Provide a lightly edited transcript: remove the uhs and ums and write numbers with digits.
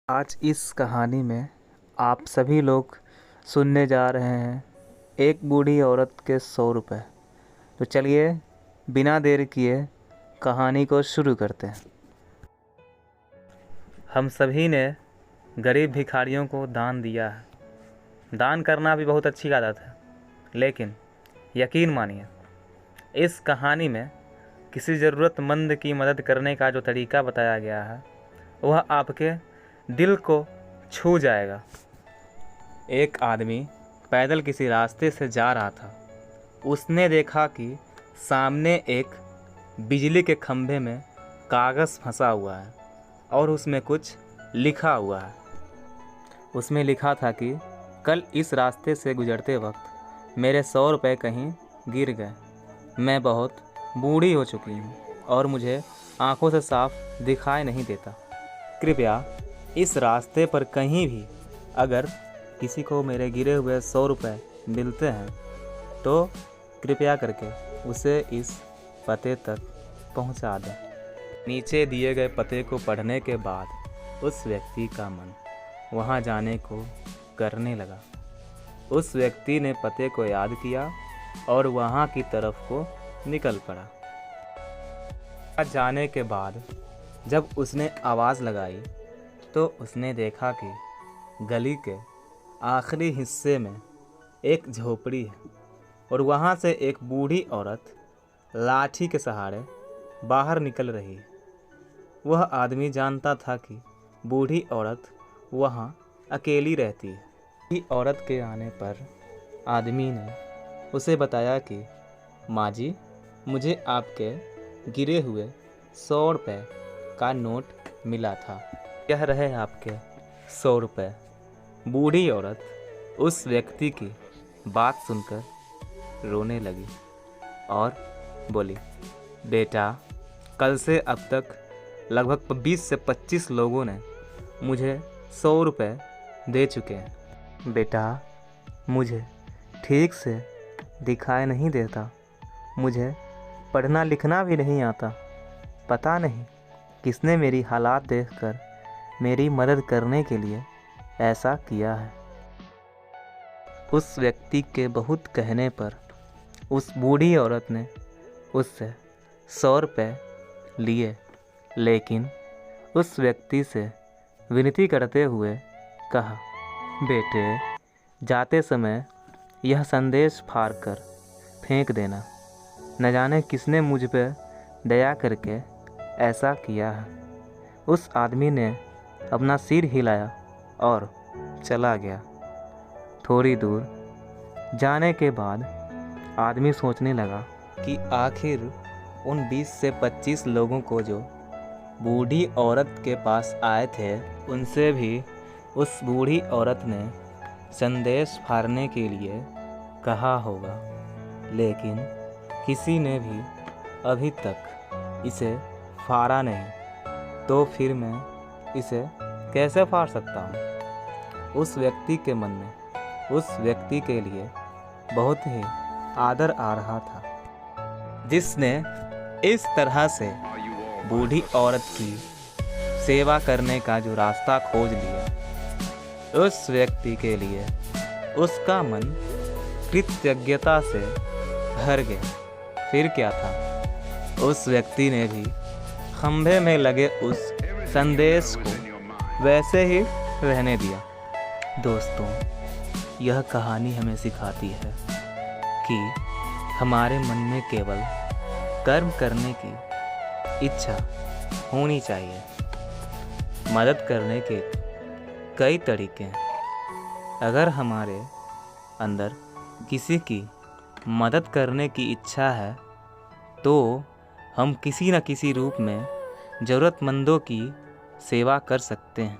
आज इस कहानी में आप सभी लोग सुनने जा रहे हैं एक बूढ़ी औरत के 100 रुपए। तो चलिए बिना देर किए कहानी को शुरू करते हैं। हम सभी ने गरीब भिखारियों को दान दिया है। दान करना भी बहुत अच्छी आदत है, लेकिन यकीन मानिए इस कहानी में किसी ज़रूरतमंद की मदद करने का जो तरीका बताया गया है वह आपके दिल को छू जाएगा। एक आदमी पैदल किसी रास्ते से जा रहा था। उसने देखा कि सामने एक बिजली के खंभे में कागज़ फंसा हुआ है और उसमें कुछ लिखा हुआ है। उसमें लिखा था कि कल इस रास्ते से गुजरते वक्त मेरे 100 रुपये कहीं गिर गए। मैं बहुत बूढ़ी हो चुकी हूँ और मुझे आंखों से साफ दिखाई नहीं देता। कृपया इस रास्ते पर कहीं भी अगर किसी को मेरे गिरे हुए 100 रुपये मिलते हैं तो कृपया करके उसे इस पते तक पहुंचा दें। नीचे दिए गए पते को पढ़ने के बाद उस व्यक्ति का मन वहां जाने को करने लगा। उस व्यक्ति ने पते को याद किया और वहां की तरफ को निकल पड़ा। जाने के बाद जब उसने आवाज़ लगाई तो उसने देखा कि गली के आखिरी हिस्से में एक झोपड़ी है और वहाँ से एक बूढ़ी औरत लाठी के सहारे बाहर निकल रही है। वह आदमी जानता था कि बूढ़ी औरत वहाँ अकेली रहती है। बूढ़ी औरत के आने पर आदमी ने उसे बताया कि माँ जी, मुझे आपके गिरे हुए 100 रुपये का नोट मिला था। यह रहे आपके 100 रुपये। बूढ़ी औरत उस व्यक्ति की बात सुनकर रोने लगी और बोली, बेटा, कल से अब तक लगभग 20 से 25 लोगों ने मुझे 100 रुपये दे चुके हैं। बेटा, मुझे ठीक से दिखाई नहीं देता। मुझे पढ़ना लिखना भी नहीं आता। पता नहीं किसने मेरी हालात देखकर मेरी मदद करने के लिए ऐसा किया है। उस व्यक्ति के बहुत कहने पर उस बूढ़ी औरत ने उससे 100 रुपये लिए, लेकिन उस व्यक्ति से विनती करते हुए कहा, बेटे, जाते समय यह संदेश फाड़ कर फेंक देना। न जाने किसने मुझ पर दया करके ऐसा किया है। उस आदमी ने अपना सिर हिलाया और चला गया। थोड़ी दूर जाने के बाद आदमी सोचने लगा कि आखिर उन 20 से 25 लोगों को जो बूढ़ी औरत के पास आए थे, उनसे भी उस बूढ़ी औरत ने संदेश फाड़ने के लिए कहा होगा, लेकिन किसी ने भी अभी तक इसे फाड़ा नहीं। तो फिर मैं इसे कैसे फाड़ सकता हूँ? उस व्यक्ति के मन में उस व्यक्ति के लिए बहुत ही आदर आ रहा था, जिसने इस तरह से बूढ़ी औरत की सेवा करने का जो रास्ता खोज लिया। उस व्यक्ति के लिए उसका मन कृतज्ञता से भर गया। फिर क्या था, उस व्यक्ति ने भी खंभे में लगे उस संदेश को वैसे ही रहने दिया। दोस्तों, यह कहानी हमें सिखाती है कि हमारे मन में केवल कर्म करने की इच्छा होनी चाहिए। मदद करने के कई तरीके हैं। अगर हमारे अंदर किसी की मदद करने की इच्छा है तो हम किसी न किसी रूप में ज़रूरतमंदों की सेवा कर सकते हैं।